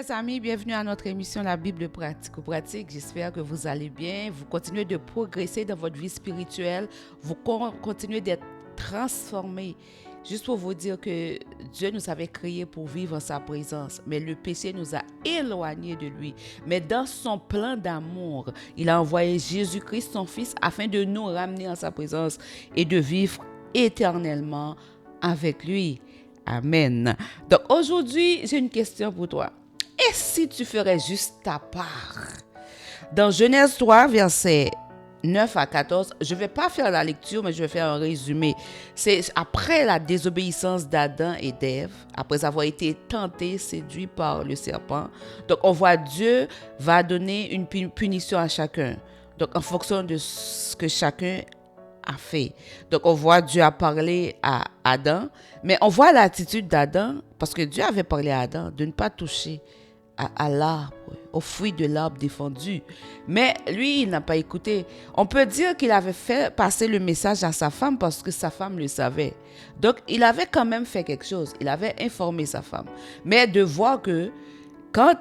chers amis, bienvenue à notre émission La Bible pratique. J'espère que vous allez bien, vous continuez de progresser dans votre vie spirituelle, vous continuez d'être transformés. Juste pour vous dire que Dieu nous avait créés pour vivre en sa présence, mais le péché nous a éloignés de lui. Mais dans son plan d'amour, il a envoyé Jésus-Christ, son Fils, afin de nous ramener en sa présence et de vivre éternellement avec lui. Amen. Donc aujourd'hui, j'ai une question pour toi. Et si tu ferais juste ta part? Dans Genèse 3, versets 9 à 14, je ne vais pas faire la lecture, mais je vais faire un résumé. C'est après la désobéissance d'Adam et d'Ève, après avoir été tentés, séduits par le serpent. Donc on voit Dieu va donner une punition à chacun. Donc en fonction de ce que chacun a fait. Donc on voit Dieu a parlé à Adam, mais on voit l'attitude d'Adam, parce que Dieu avait parlé à Adam de ne pas toucher à l'arbre, au fruit de l'arbre défendu. Mais lui, il n'a pas écouté. On peut dire qu'il avait fait passer le message à sa femme parce que sa femme le savait. Donc il avait quand même fait quelque chose. Il avait informé sa femme. Mais de voir que quand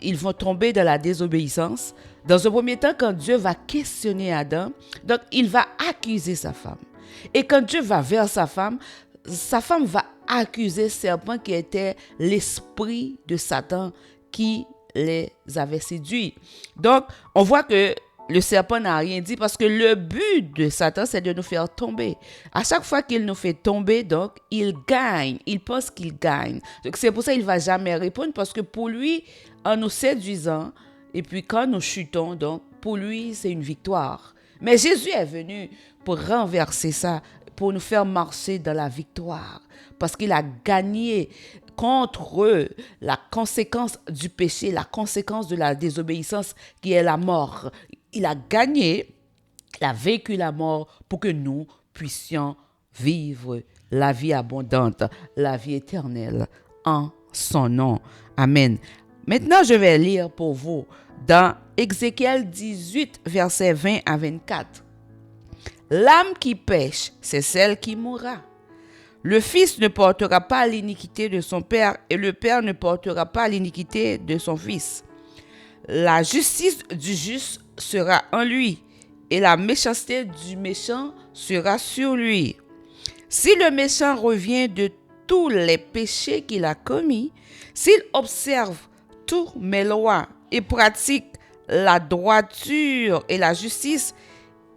ils vont tomber dans la désobéissance, dans un premier temps, quand Dieu va questionner Adam, donc il va accuser sa femme. Et quand Dieu va vers sa femme va accuser le serpent qui était l'esprit de Satan qui les avait séduits. Donc, on voit que le serpent n'a rien dit parce que le but de Satan, c'est de nous faire tomber. À chaque fois qu'il nous fait tomber, donc, il gagne. Il pense qu'il gagne. Donc, c'est pour ça qu'il ne va jamais répondre parce que pour lui, en nous séduisant, et puis quand nous chutons, donc, pour lui, c'est une victoire. Mais Jésus est venu pour renverser ça, pour nous faire marcher dans la victoire. Parce qu'il a gagné contre la conséquence du péché, la conséquence de la désobéissance qui est la mort. Il a gagné, il a vécu la mort pour que nous puissions vivre la vie abondante, la vie éternelle en son nom. Amen. Maintenant, je vais lire pour vous dans Ézéchiel 18, versets 20 à 24. L'âme qui pêche, c'est celle qui mourra. Le fils ne portera pas l'iniquité de son père et le père ne portera pas l'iniquité de son fils. La justice du juste sera en lui et la méchanceté du méchant sera sur lui. Si le méchant revient de tous les péchés qu'il a commis, s'il observe toutes mes lois et pratique la droiture et la justice,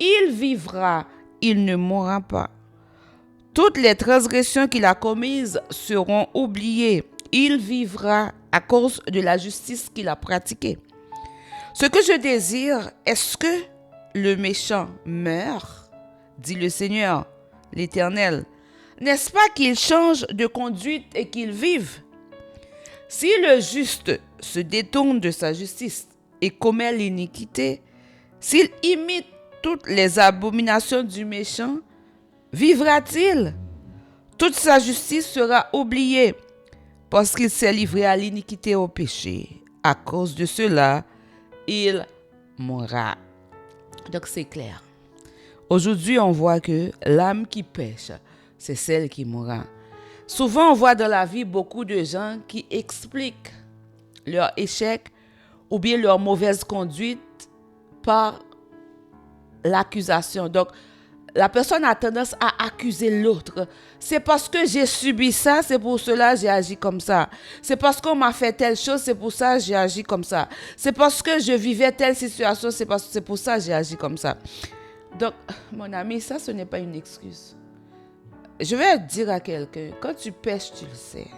il vivra, il ne mourra pas. Toutes les transgressions qu'il a commises seront oubliées. Il vivra à cause de la justice qu'il a pratiquée. Ce que je désire, est-ce que le méchant meurt, dit le Seigneur, l'Éternel. N'est-ce pas qu'il change de conduite et qu'il vive? Si le juste se détourne de sa justice et commet l'iniquité, s'il imite toutes les abominations du méchant, vivra-t-il? Toute sa justice sera oubliée parce qu'il s'est livré à l'iniquité et au péché. À cause de cela, il mourra. Donc c'est clair. Aujourd'hui, on voit que l'âme qui pêche, c'est celle qui mourra. Souvent, on voit dans la vie beaucoup de gens qui expliquent leur échec ou bien leur mauvaise conduite par l'accusation. Donc, la personne a tendance à accuser l'autre. C'est parce que j'ai subi ça, c'est pour cela que j'ai agi comme ça. C'est parce qu'on m'a fait telle chose, c'est pour ça que j'ai agi comme ça. C'est parce que je vivais telle situation, c'est pour ça que j'ai agi comme ça. Donc, mon ami, ça, ce n'est pas une excuse. Je vais dire à quelqu'un, quand tu pêches, tu le sais.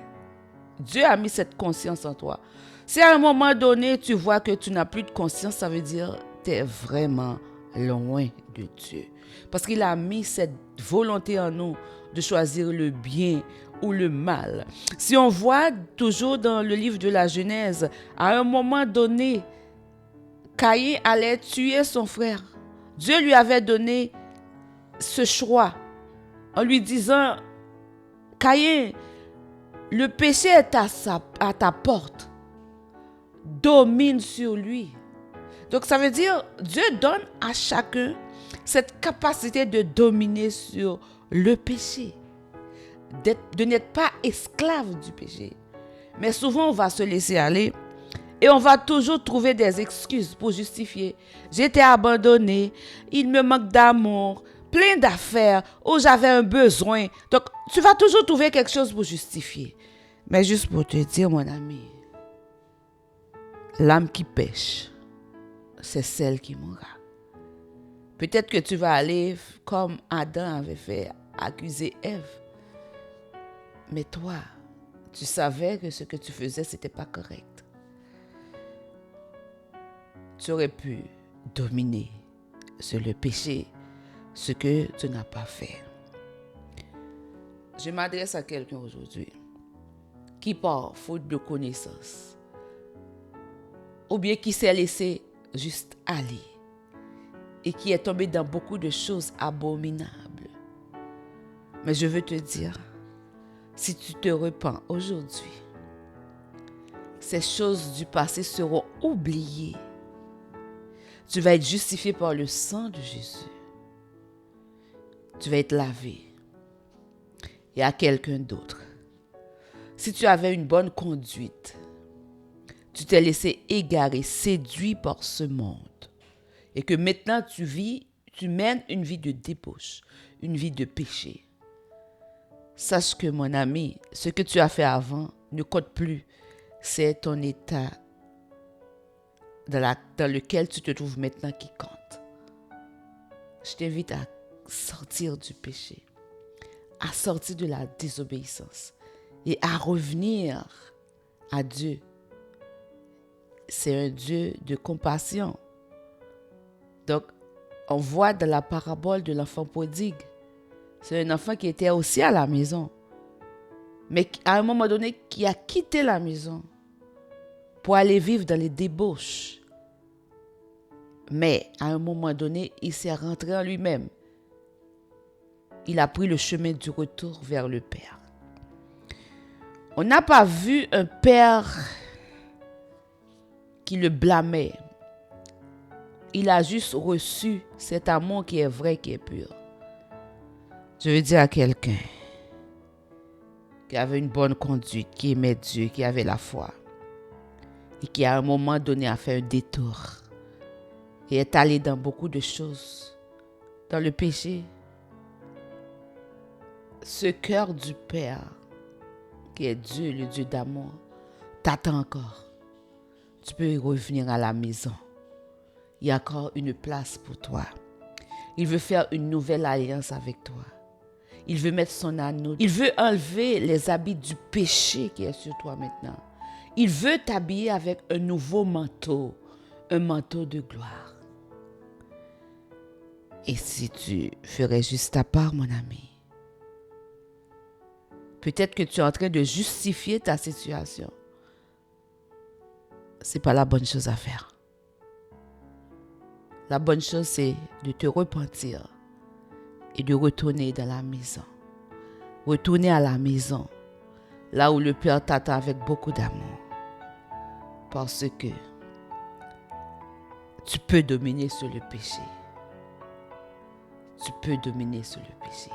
Dieu a mis cette conscience en toi. Si à un moment donné, tu vois que tu n'as plus de conscience, ça veut dire que tu es vraiment loin de Dieu. Parce qu'il a mis cette volonté en nous de choisir le bien ou le mal. Si on voit toujours dans le livre de la Genèse, à un moment donné, Caïn allait tuer son frère. Dieu lui avait donné ce choix en lui disant, Caïn, le péché est à ta porte. Domine sur lui. Donc ça veut dire, Dieu donne à chacun cette capacité de dominer sur le péché. De n'être pas esclave du péché. Mais souvent, on va se laisser aller Et on va toujours trouver des excuses pour justifier. J'étais abandonnée, il me manque d'amour, plein d'affaires, ou j'avais un besoin. Donc, tu vas toujours trouver quelque chose pour justifier. Mais juste pour te dire, mon ami, l'âme qui pêche, c'est celle qui mourra. Peut-être que tu vas aller, comme Adam avait fait, accuser Ève. Mais toi, tu savais que ce que tu faisais, ce n'était pas correct. Tu aurais pu dominer sur le péché, ce que tu n'as pas fait. Je m'adresse à quelqu'un aujourd'hui qui, par faute de connaissance, ou bien qui s'est laissé juste aller et qui est tombé dans beaucoup de choses abominables. Mais je veux te dire, si tu te repens aujourd'hui, ces choses du passé seront oubliées. Tu vas être justifié par le sang de Jésus. Tu vas être lavé. Et à quelqu'un d'autre, si tu avais une bonne conduite, tu t'es laissé égarer, séduit par ce monde, et que maintenant tu mènes une vie de débauche, une vie de péché. Sache que, mon ami, ce que tu as fait avant ne compte plus. C'est ton état dans lequel tu te trouves maintenant qui compte. Je t'invite à sortir du péché, à sortir de la désobéissance et à revenir à Dieu. C'est un Dieu de compassion. Donc, on voit dans la parabole de l'enfant prodigue, c'est un enfant qui était aussi à la maison, mais à un moment donné, qui a quitté la maison pour aller vivre dans les débauches. Mais à un moment donné, il s'est rentré en lui-même. Il a pris le chemin du retour vers le Père. On n'a pas vu un père qui le blâmait. Il a juste reçu cet amour qui est vrai, qui est pur. Je veux dire à quelqu'un qui avait une bonne conduite, qui aimait Dieu, qui avait la foi, et qui à un moment donné a fait un détour et est allé dans beaucoup de choses, dans le péché. Ce cœur du Père, qui est Dieu, le Dieu d'amour, t'attend encore. Tu peux y revenir à la maison. Il y a encore une place pour toi. Il veut faire une nouvelle alliance avec toi. Il veut mettre son anneau. Il veut enlever les habits du péché qui est sur toi maintenant. Il veut t'habiller avec un nouveau manteau, un manteau de gloire. Et si tu ferais juste ta part, mon ami, peut-être que tu es en train de justifier ta situation. Ce n'est pas la bonne chose à faire. La bonne chose, c'est de te repentir et de retourner dans la maison. Retourner à la maison, là où le Père t'attend avec beaucoup d'amour. Parce que tu peux dominer sur le péché. Tu peux dominer sur le péché.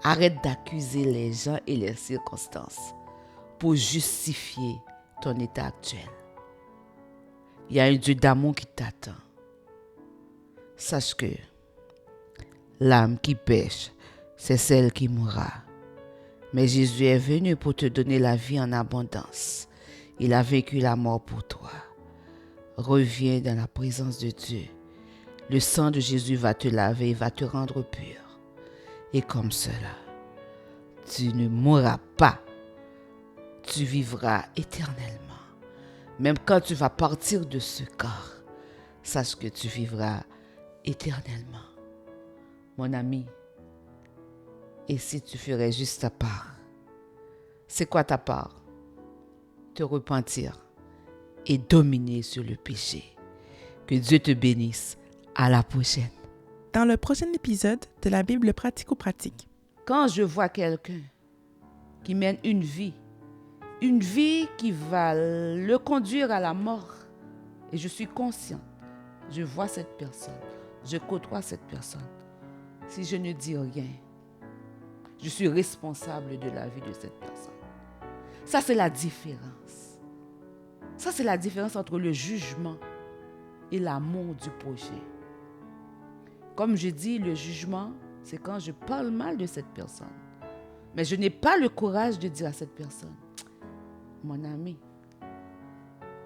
Arrête d'accuser les gens et les circonstances pour justifier ton état actuel. Il y a un Dieu d'amour qui t'attend. Sache que l'âme qui pêche, c'est celle qui mourra. Mais Jésus est venu pour te donner la vie en abondance. Il a vécu la mort pour toi. Reviens dans la présence de Dieu. Le sang de Jésus va te laver, va te rendre pur. Et comme cela, tu ne mourras pas. Tu vivras éternellement. Même quand tu vas partir de ce corps, sache que tu vivras éternellement. Mon ami, et si tu ferais juste ta part? C'est quoi ta part? Te repentir et dominer sur le péché. Que Dieu te bénisse. À la prochaine. Dans le prochain épisode de la Bible pratico-pratique. Quand je vois quelqu'un qui mène une vie qui va le conduire à la mort, et je suis consciente, je vois cette personne, je côtoie cette personne. Si je ne dis rien, je suis responsable de la vie de cette personne. Ça, c'est la différence. Ça, c'est la différence entre le jugement et l'amour du projet. Comme je dis, le jugement, c'est quand je parle mal de cette personne. Mais je n'ai pas le courage de dire à cette personne, mon ami,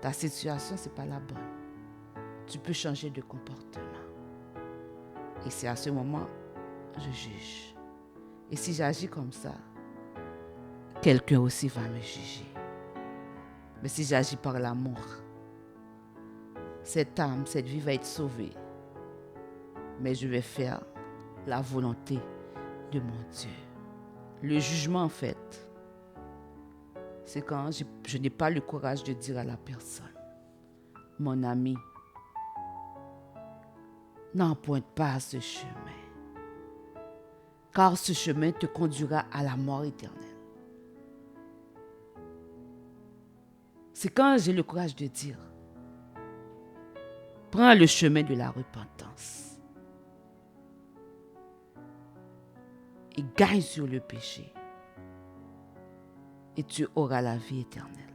ta situation, ce n'est pas la bonne. Tu peux changer de comportement. Et c'est à ce moment, je juge. Et si j'agis comme ça, quelqu'un aussi va me juger. Mais si j'agis par l'amour, cette âme, cette vie va être sauvée. Mais je vais faire la volonté de mon Dieu. Le jugement, en fait, c'est quand je n'ai pas le courage de dire à la personne, mon ami, n'emprunte pas ce chemin, car ce chemin te conduira à la mort éternelle. C'est quand j'ai le courage de dire, prends le chemin de la repentance et gagne sur le péché et tu auras la vie éternelle.